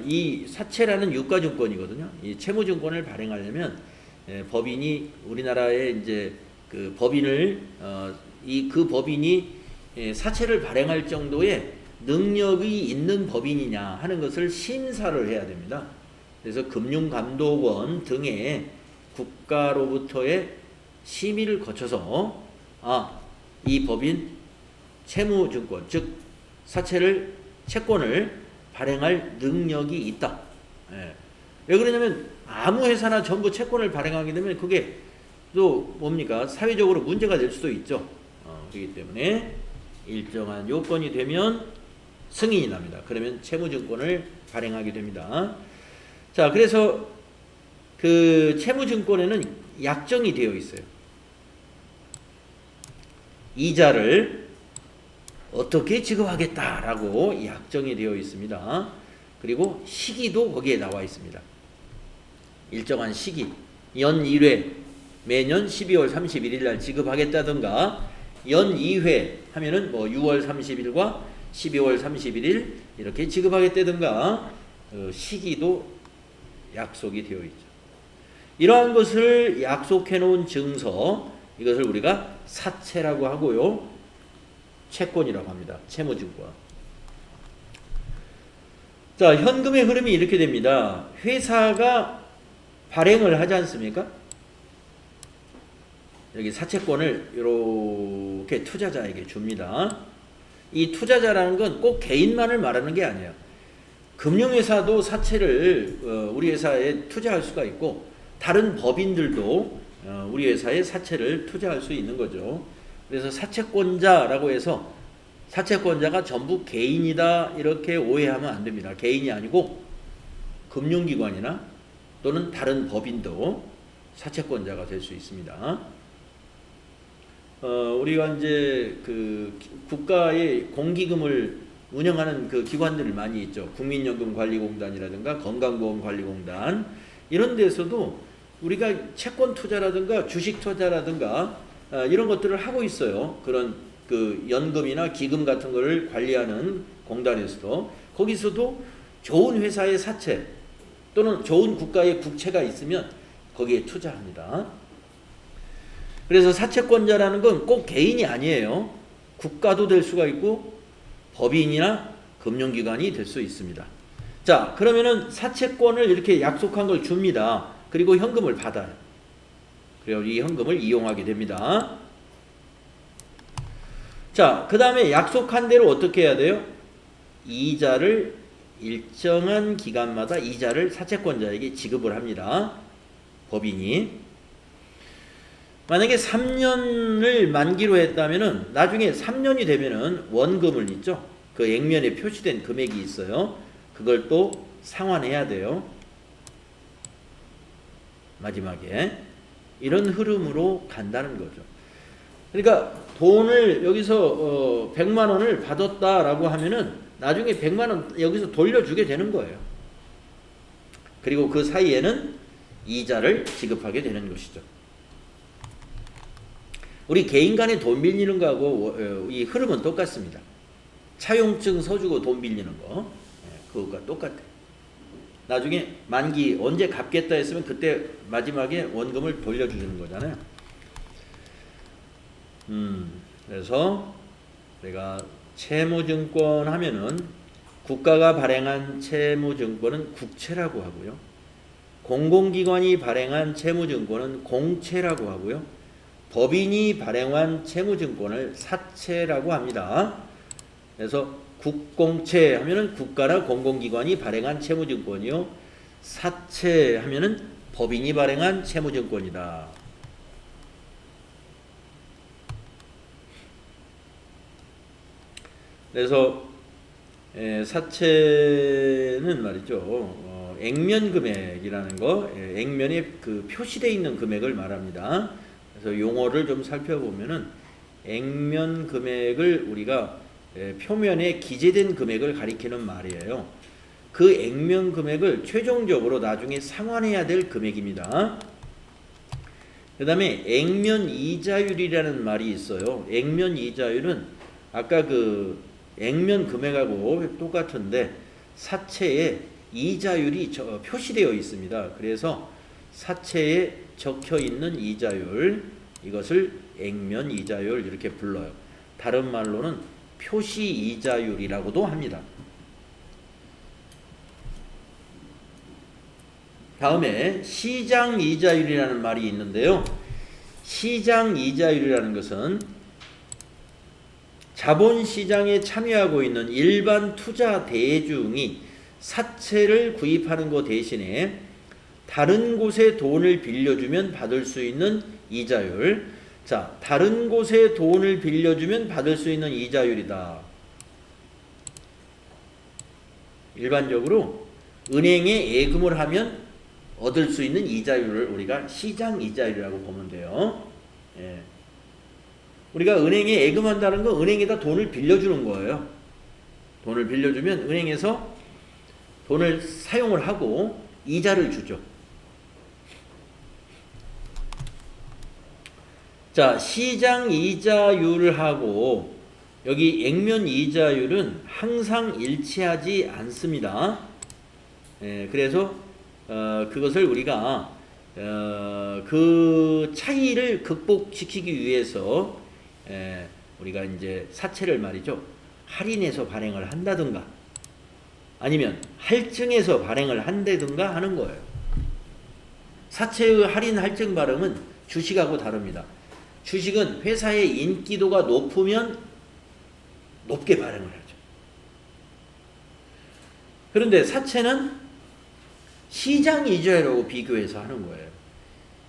이 사채라는 유가증권이거든요. 이 채무증권을 발행하려면 법인이 우리나라에 이제 그 법인을 그 법인이 사채를 발행할 정도의 능력이 있는 법인이냐 하는 것을 심사를 해야 됩니다. 그래서 금융감독원 등의 국가로부터의 심의를 거쳐서 이 법인 채무증권 즉 채권을 발행할 능력이 있다. 왜 그러냐면 아무 회사나 전부 채권을 발행하게 되면 그게 또 뭡니까? 사회적으로 문제가 될 수도 있죠. 그렇기 때문에 일정한 요건이 되면 승인이 납니다. 그러면 채무증권을 발행하게 됩니다. 자, 그래서 그 채무증권에는 약정이 되어 있어요. 이자를 어떻게 지급하겠다라고 약정이 되어 있습니다. 그리고 시기도 거기에 나와 있습니다. 일정한 시기, 연 1회 매년 12월 31일 날 지급하겠다든가 연 2회 하면은 뭐 6월 30일과 12월 31일 이렇게 지급하겠다든가 시기도 약속이 되어 있죠. 이러한 것을 약속해 놓은 증서, 이것을 우리가 사채라고 하고요. 채권이라고 합니다. 채무증권. 자, 현금의 흐름이 이렇게 됩니다. 회사가 발행을 하지 않습니까? 여기 사채권을 이렇게 투자자에게 줍니다. 이 투자자라는 건 꼭 개인만을 말하는 게 아니에요. 금융회사도 사채를 우리 회사에 투자할 수가 있고 다른 법인들도 우리 회사에 사채를 투자할 수 있는 거죠. 그래서 사채권자라고 해서 사채권자가 전부 개인이다 이렇게 오해하면 안 됩니다. 개인이 아니고 금융기관이나 또는 다른 법인도 사채권자가 될 수 있습니다. 우리가 이제 그 국가의 공기금을 운영하는 그 기관들이 많이 있죠. 국민연금관리공단이라든가 건강보험관리공단 이런 데서도 우리가 채권 투자라든가 주식 투자라든가 이런 것들을 하고 있어요. 그런 그 연금이나 기금 같은 거를 관리하는 공단에서도 거기서도 좋은 회사의 사채 또는 좋은 국가의 국채가 있으면 거기에 투자합니다. 그래서 사채권자라는 건 꼭 개인이 아니에요. 국가도 될 수가 있고 법인이나 금융기관이 될 수 있습니다. 자, 그러면은 사채권을 이렇게 약속한 걸 줍니다. 그리고 현금을 받아요. 그리고 이 현금을 이용하게 됩니다. 자, 그 다음에 약속한 대로 어떻게 해야 돼요? 이자를 일정한 기간마다 이자를 사채권자에게 지급을 합니다. 법인이. 만약에 3년을 만기로 했다면은 나중에 3년이 되면은 원금을 있죠. 그 액면에 표시된 금액이 있어요. 그걸 또 상환해야 돼요. 마지막에. 이런 흐름으로 간다는 거죠. 그러니까 돈을 여기서 100만 원을 받았다라고 하면은 나중에 100만 원 여기서 돌려주게 되는 거예요. 그리고 그 사이에는 이자를 지급하게 되는 것이죠. 우리 개인 간에 돈 빌리는 거하고 이 흐름은 똑같습니다. 차용증 서주고 돈 빌리는 거 그것과 똑같아. 나중에 만기 언제 갚겠다 했으면 그때 마지막에 원금을 돌려주는 거잖아요. 그래서 내가 채무증권 하면은 국가가 발행한 채무증권은 국채라고 하고요. 공공기관이 발행한 채무증권은 공채라고 하고요. 법인이 발행한 채무증권을 사채라고 합니다. 그래서 국공채 하면은 국가나 공공기관이 발행한 채무증권이요. 사채 하면은 법인이 발행한 채무증권이다. 그래서 사채는 말이죠. 액면 금액이라는 거, 액면에 그 표시되어 있는 금액을 말합니다. 그래서 용어를 좀 살펴보면은 액면 금액을 우리가 표면에 기재된 금액을 가리키는 말이에요. 그 액면 금액을 최종적으로 나중에 상환해야 될 금액입니다. 그 다음에 액면 이자율이라는 말이 있어요. 액면 이자율은 아까 그 액면 금액하고 똑같은데 사채에 이자율이 표시되어 있습니다. 그래서 사채에 적혀 있는 이자율, 이것을 액면 이자율 이렇게 불러요. 다른 말로는 표시 이자율이라고도 합니다. 다음에 시장 이자율이라는 말이 있는데요. 시장 이자율이라는 것은 자본시장에 참여하고 있는 일반 투자 대중이 사채를 구입하는 것 대신에 다른 곳에 돈을 빌려주면 받을 수 있는 이자율. 자, 다른 곳에 돈을 빌려주면 받을 수 있는 이자율이다. 일반적으로 은행에 예금을 하면 얻을 수 있는 이자율을 우리가 시장 이자율이라고 보면 돼요. 예. 우리가 은행에 예금한다는 건 은행에다 돈을 빌려주는 거예요. 돈을 빌려주면 은행에서 돈을 사용을 하고 이자를 주죠. 자, 시장 이자율하고 여기 액면 이자율은 항상 일치하지 않습니다. 그래서 그것을 우리가 그 차이를 극복시키기 위해서 우리가 이제 사채를 말이죠. 할인해서 발행을 한다든가 아니면 할증해서 발행을 한다든가 하는 거예요. 사채의 할인 할증 발행은 주식하고 다릅니다. 주식은 회사의 인기도가 높으면 높게 발행을 하죠. 그런데 사채는 시장 이자율하고 비교해서 하는 거예요.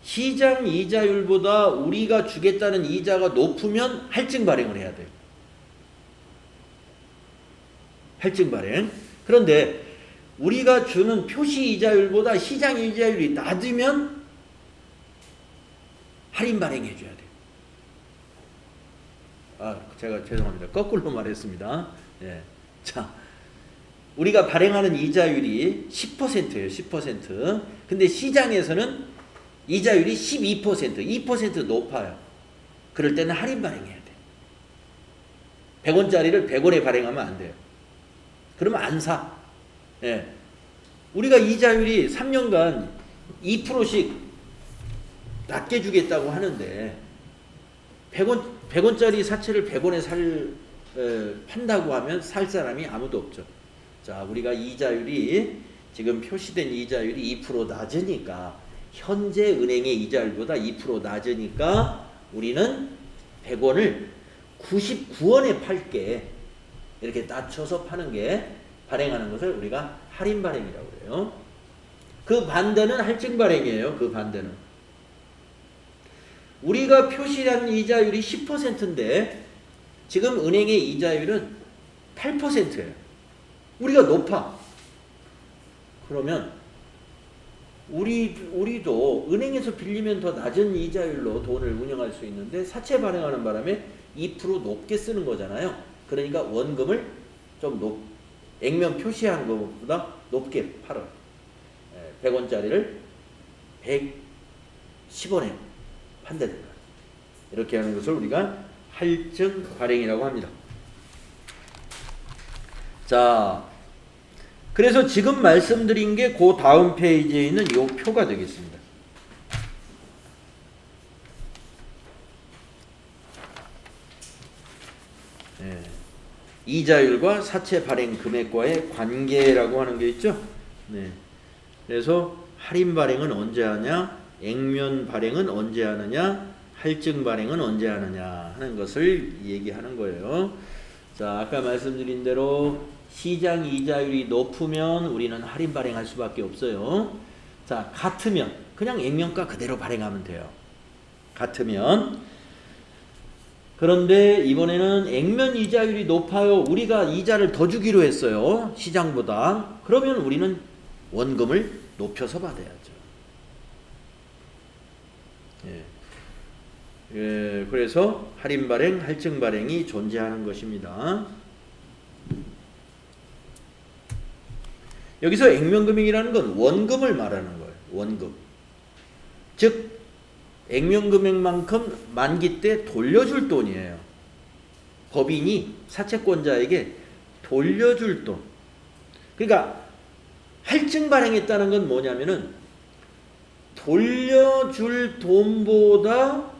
시장 이자율보다 우리가 주겠다는 이자가 높으면 할증 발행을 해야 돼요. 할증 발행. 그런데 우리가 주는 표시 이자율보다 시장 이자율이 낮으면 할인 발행해 줘야 돼요. 제가 죄송합니다. 거꾸로 말했습니다. 예. 자, 우리가 발행하는 이자율이 10%예요. 10%. 근데 시장에서는 이자율이 12%, 2% 높아요. 그럴 때는 할인 발행해야 돼. 100원짜리를 100원에 발행하면 안 돼요. 그러면 안 사. 예. 우리가 이자율이 3년간 2%씩 낮게 주겠다고 하는데 100원짜리 사채를 100원에 판다고 하면 살 사람이 아무도 없죠. 자, 우리가 이자율이 지금 표시된 이자율이 2% 낮으니까 현재 은행의 이자율보다 2% 낮으니까 우리는 100원을 99원에 팔게 이렇게 낮춰서 파는 게 발행하는 것을 우리가 할인 발행이라고 그래요. 그 반대는 할증 발행이에요. 그 반대는 우리가 표시한 이자율이 10%인데 지금 은행의 이자율은 8%예요. 우리가 높아. 그러면 우리도 은행에서 빌리면 더 낮은 이자율로 돈을 운영할 수 있는데 사채 발행하는 바람에 2% 높게 쓰는 거잖아요. 그러니까 원금을 좀 액면 표시한 것보다 높게 팔아요. 100원짜리를 110원에 판다든가. 이렇게 하는 것을 우리가 할증 발행이라고 합니다. 자, 그래서 지금 말씀드린 게 그 다음 페이지에 있는 이 표가 되겠습니다. 네. 이자율과 사채 발행 금액과의 관계라고 하는 게 있죠. 네. 그래서 할인 발행은 언제 하냐, 액면 발행은 언제 하느냐, 할증 발행은 언제 하느냐 하는 것을 얘기하는 거예요. 자, 아까 말씀드린 대로 시장 이자율이 높으면 우리는 할인 발행할 수밖에 없어요. 자, 같으면 그냥 액면가 그대로 발행하면 돼요. 같으면. 그런데 이번에는 액면 이자율이 높아요. 우리가 이자를 더 주기로 했어요. 시장보다. 그러면 우리는 원금을 높여서 받아야죠. 그래서 할인 발행, 할증 발행이 존재하는 것입니다. 여기서 액면금액이라는 건 원금을 말하는 거예요. 원금. 즉 액면금액만큼 만기 때 돌려줄 돈이에요. 법인이 사채권자에게 돌려줄 돈. 그러니까 할증 발행했다는 건 뭐냐면은 돌려줄 돈보다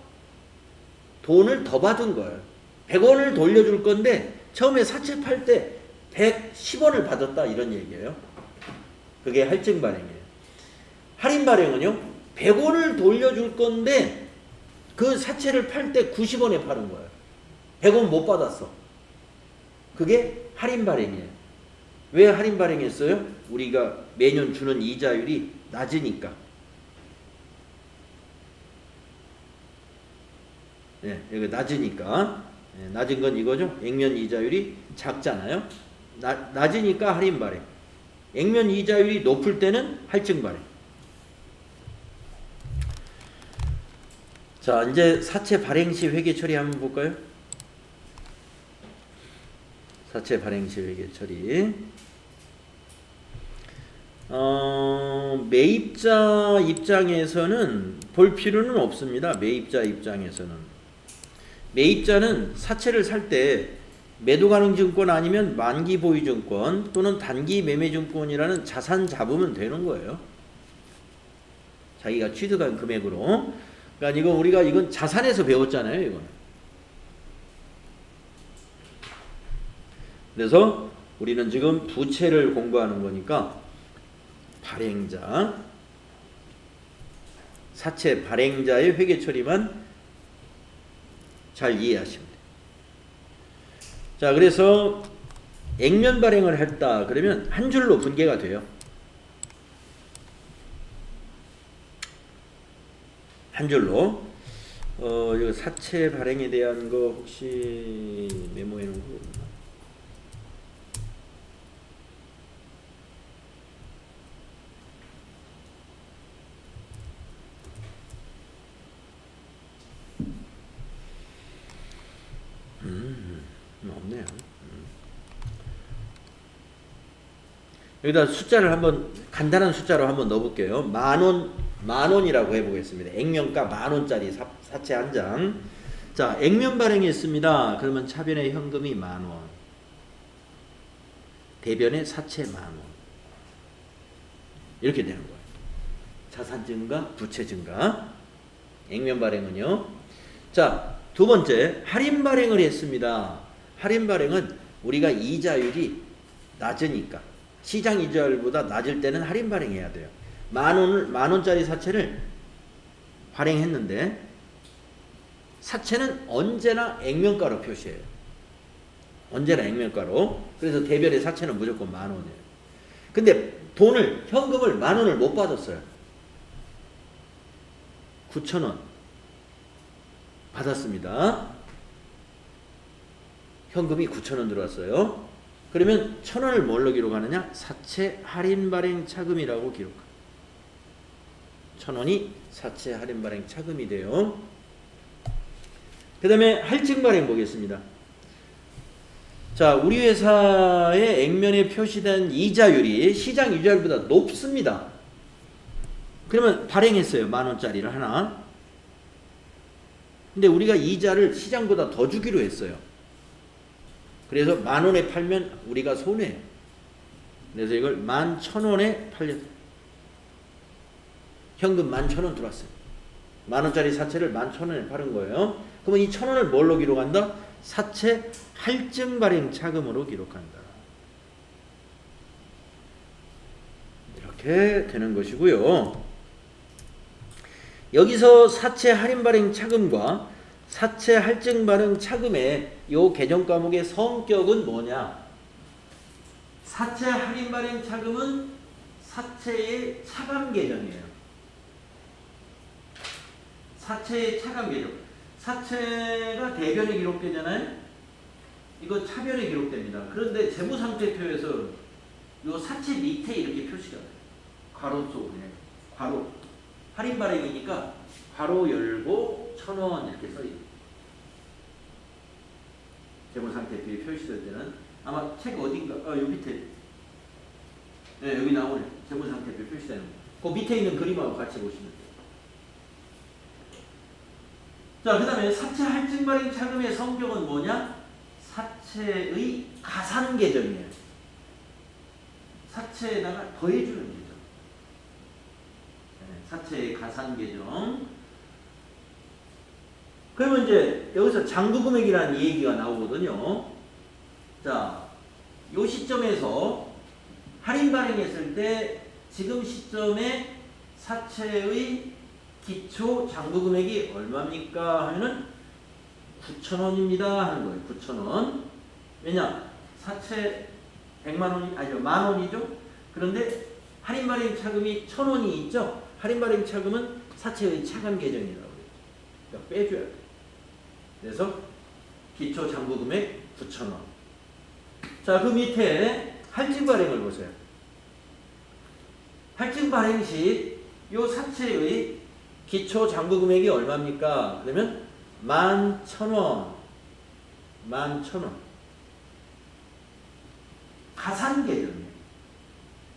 돈을 더 받은 거예요. 100원을 돌려줄 건데 처음에 사채 팔 때 110원을 받았다 이런 얘기예요. 그게 할증 발행이에요. 할인 발행은요, 100원을 돌려줄 건데 그 사채를 팔 때 90원에 파는 거예요. 100원 못 받았어. 그게 할인 발행이에요. 왜 할인 발행했어요? 우리가 매년 주는 이자율이 낮으니까. 네, 여기 낮으니까. 네, 낮은 건 이거죠. 액면 이자율이 작잖아요. 낮으니까 할인 발행. 액면 이자율이 높을 때는 할증 발행. 자, 이제 사채 발행 시 회계 처리 한번 볼까요? 사채 발행 시 회계 처리. 매입자 입장에서는 볼 필요는 없습니다. 매입자 입장에서는. 매입자는 사채를 살 때 매도 가능 증권 아니면 만기 보유 증권 또는 단기 매매 증권이라는 자산 잡으면 되는 거예요. 자기가 취득한 금액으로. 그러니까 이건 자산에서 배웠잖아요, 이건. 그래서 우리는 지금 부채를 공부하는 거니까 발행자, 사채 발행자의 회계 처리만 잘 이해하시면 돼요. 자, 그래서 액면 발행을 했다 그러면 한 줄로 분계가 돼요. 한 줄로. 이거 사채 발행에 대한 거 혹시 메모해 놓은 거 없나? 없네요. 여기다 숫자를 한번 간단한 숫자로 한번 넣어볼게요. 만 원이라고 해보겠습니다. 액면가 10,000원짜리 사채 한 장. 자, 액면 발행이 있습니다. 그러면 차변의 현금이 10,000원, 대변의 사채 10,000원. 이렇게 되는 거예요. 자산 증가, 부채 증가. 액면 발행은요. 자, 두 번째, 할인 발행을 했습니다. 할인 발행은 우리가 이자율이 낮으니까, 시장 이자율보다 낮을 때는 할인 발행해야 돼요. 10,000원짜리 사채를 발행했는데 사채는 언제나 액면가로 표시해요. 언제나 액면가로. 그래서 대별의 사채는 무조건 10,000원이에요. 근데 현금을 10,000원을 못 받았어요. 9,000원 받았습니다. 현금이 9,000원 들어왔어요. 그러면 1,000원을 뭘로 기록하느냐? 사채 할인 발행 차금이라고 기록합니다. 1,000원이 사채 할인 발행 차금이 돼요. 그 다음에 할증 발행 보겠습니다. 자, 우리 회사의 액면에 표시된 이자율이 시장 이자율보다 높습니다. 그러면 발행했어요. 10,000원짜리를 하나. 근데 우리가 이자를 시장보다 더 주기로 했어요. 그래서 10,000원에 팔면 우리가 손해예요. 그래서 이걸 11,000원에 팔렸어요. 현금 11,000원 들어왔어요. 10,000원짜리 사채를 11,000원에 파는 거예요. 그러면 이 1,000원을 뭘로 기록한다? 사채 할증 발행 차금으로 기록한다. 이렇게 되는 것이고요. 여기서 사채 할인 발행 차금과 사채 할증 발행 차금의 요 개정 과목의 성격은 뭐냐? 사채 할인 발행 차금은 사채의 차감 계정이에요. 사채의 차감 계정. 사채가 대변에 기록되잖아요. 이거 차변에 기록됩니다. 그런데 재무상태표에서 요 사채 밑에 이렇게 표시가 돼요. 괄호 쏘고 그냥 괄호. 할인 발행이니까 괄호 열고 1,000원 이렇게 써있어요. 재무상태표에 표시될 때는 아마 책 어딘가 요 밑에 여기 나오네. 재무상태표 표시되는 거. 그 밑에 있는 그림하고 같이 보시면 돼요. 자, 그 다음에 사채 할증 발행 차금의 성격은 뭐냐? 사채의 가산 계정이에요. 사채에다가 더해주는 계정. 사채의 가산 계정. 그러면 이제 여기서 장부금액이라는 얘기가 나오거든요. 자, 요 시점에서 할인 발행했을 때 지금 시점에 사채의 기초 장부금액이 얼마입니까? 하면은 9,000원입니다 하는 거예요. 9,000원. 왜냐? 사채 100만원이 아니죠. 10,000원이죠. 그런데 할인 발행 차금이 1,000원이 있죠. 할인 발행 차금은 사채의 차감 계정이라고 그랬죠. 그러니까 빼줘야 돼요. 그래서 기초 장부금액 9,000원. 자, 그 밑에 할증 발행을 보세요. 할증 발행 시 요 사채의 기초 장부금액이 얼마입니까? 그러면 11,000원. 11,000원. 가산 계정이에요.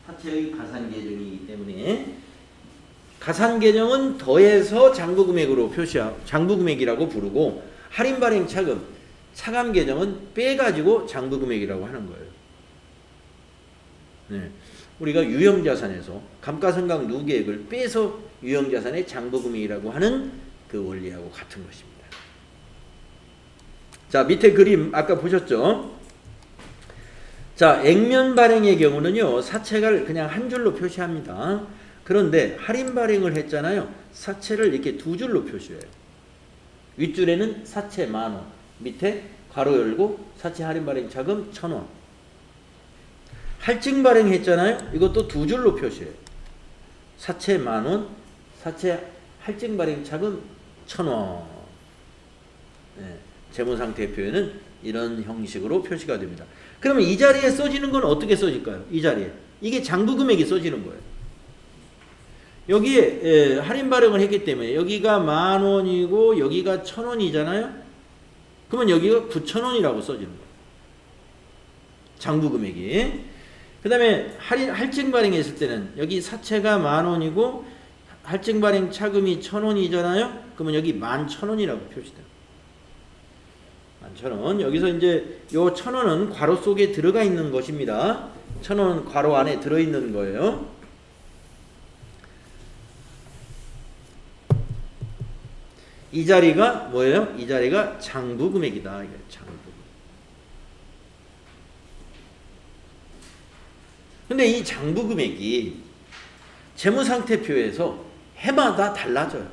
사채의 가산 계정이기 때문에 가산 계정은 더해서 장부금액으로 장부금액이라고 부르고 할인 발행 차금, 차감 계정은 빼가지고 장부금액이라고 하는 거예요. 네. 우리가 유형자산에서 감가상각 누계액을 빼서 유형자산의 장부금액이라고 하는 그 원리하고 같은 것입니다. 자, 밑에 그림 아까 보셨죠? 자, 액면 발행의 경우는요, 사채를 그냥 한 줄로 표시합니다. 그런데 할인 발행을 했잖아요. 사채를 이렇게 두 줄로 표시해요. 윗줄에는 사채 10,000원, 밑에 괄호 열고 사채 할인 발행 차금 1,000원. 할증 발행했잖아요. 이것도 두 줄로 표시해요. 사채 10,000원, 사채 할증 발행 차금 1,000원. 네, 재무상태표에는 이런 형식으로 표시가 됩니다. 그러면 이 자리에 써지는 건 어떻게 써질까요? 이 자리에. 이게 장부금액이 써지는 거예요. 여기에 할인 발행을 했기 때문에 여기가 10,000원이고 여기가 1,000원이잖아요. 그러면 여기가 9,000원이라고 써지는 거예요. 장부금액이. 그 다음에 할증 발행했을 때는 여기 사채가 10,000원이고 할증 발행 차금이 1,000원이잖아요. 그러면 여기 11,000원이라고 표시돼요. 11,000원. 여기서 이제 요 1,000원은 괄호 속에 들어가 있는 것입니다. 1,000원은 괄호 안에 들어있는 거예요. 이 자리가 뭐예요? 이 자리가 장부 금액이다. 이게 장부. 근데 이 장부 금액이 재무상태표에서 해마다 달라져요.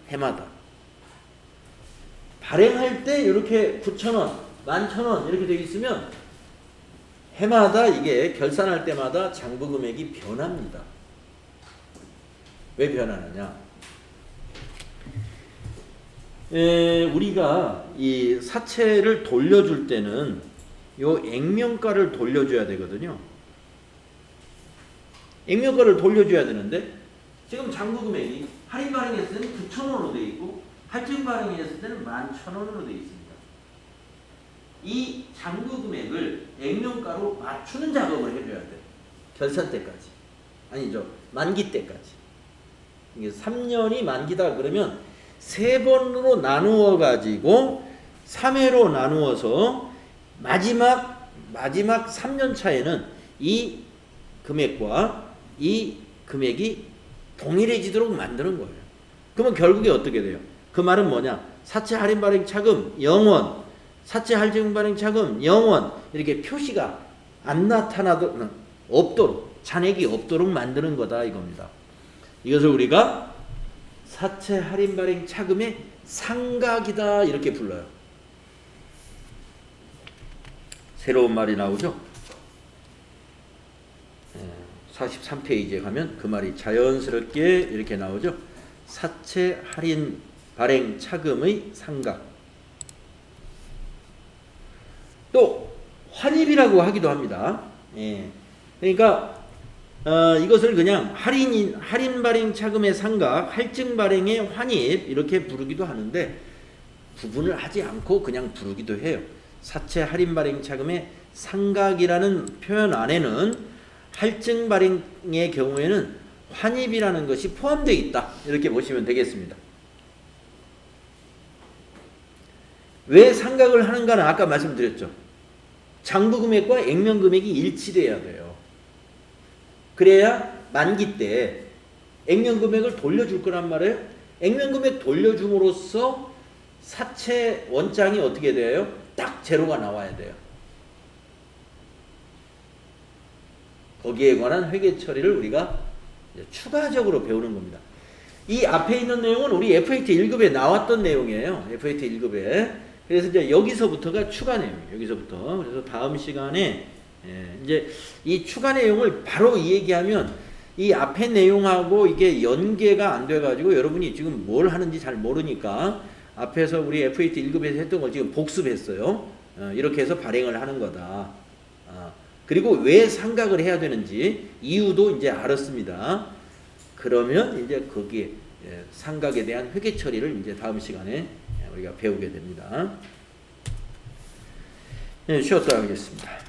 해마다. 발행할 때 이렇게 9,000원, 11,000원 이렇게 되어 있으면 해마다 이게 결산할 때마다 장부 금액이 변합니다. 왜 변하느냐? 우리가 이 사채를 돌려줄 때는 요 액면가를 돌려줘야 되거든요. 액면가를 돌려줘야 되는데 지금 장부 금액이 할인 발행했을 때는 9,000원으로 되어 있고 할증 발행했을 때는 11,000원으로 되어 있습니다. 이 장부 금액을 액면가로 맞추는 작업을 해줘야 돼요. 결산 때까지. 아니죠. 만기 때까지. 이게 3년이 만기다 그러면 3번으로 나누어 가지고 3회로 나누어서 마지막 3년 차에는 이 금액과 이 금액이 동일해지도록 만드는 거예요. 그러면 결국에 어떻게 돼요? 그 말은 뭐냐? 사채 할인 발행 차금 0원, 사채 할증 발행 차금 0원 이렇게 표시가 안 나타나도록 없도록 잔액이 없도록 만드는 거다 이겁니다. 이것을 우리가 사채 할인 발행 차금의 상각이다 이렇게 불러요. 새로운 말이 나오죠. 43페이지에 가면 그 말이 자연스럽게 이렇게 나오죠. 사채 할인 발행 차금의 상각. 또 환입이라고 하기도 합니다. 그러니까 이것을 그냥 할인 발행 차금의 상각, 할증 발행의 환입 이렇게 부르기도 하는데 구분을 하지 않고 그냥 부르기도 해요. 사채 할인 발행 차금의 상각이라는 표현 안에는 할증 발행의 경우에는 환입이라는 것이 포함되어 있다. 이렇게 보시면 되겠습니다. 왜 상각을 하는가는 아까 말씀드렸죠. 장부 금액과 액면 금액이 일치돼야 돼요. 그래야 만기 때 액면 금액을 돌려줄 거란 말이에요. 액면 금액 돌려줌으로써 사채 원장이 어떻게 돼요? 딱 제로가 나와야 돼요. 거기에 관한 회계 처리를 우리가 추가적으로 배우는 겁니다. 이 앞에 있는 내용은 우리 FAT 1급에 나왔던 내용이에요. FAT 1급에. 그래서 이제 여기서부터가 추가 내용이에요. 여기서부터. 그래서 다음 시간에 이제 이 추가 내용을 바로 이 얘기하면 이 앞에 내용하고 이게 연계가 안 돼가지고 여러분이 지금 뭘 하는지 잘 모르니까 앞에서 우리 FAT 1급에서 했던 걸 지금 복습했어요. 이렇게 해서 발행을 하는 거다. 그리고 왜 상각을 해야 되는지 이유도 이제 알았습니다. 그러면 이제 거기에 상각에 대한 회계 처리를 이제 다음 시간에 우리가 배우게 됩니다. 쉬었다 하겠습니다.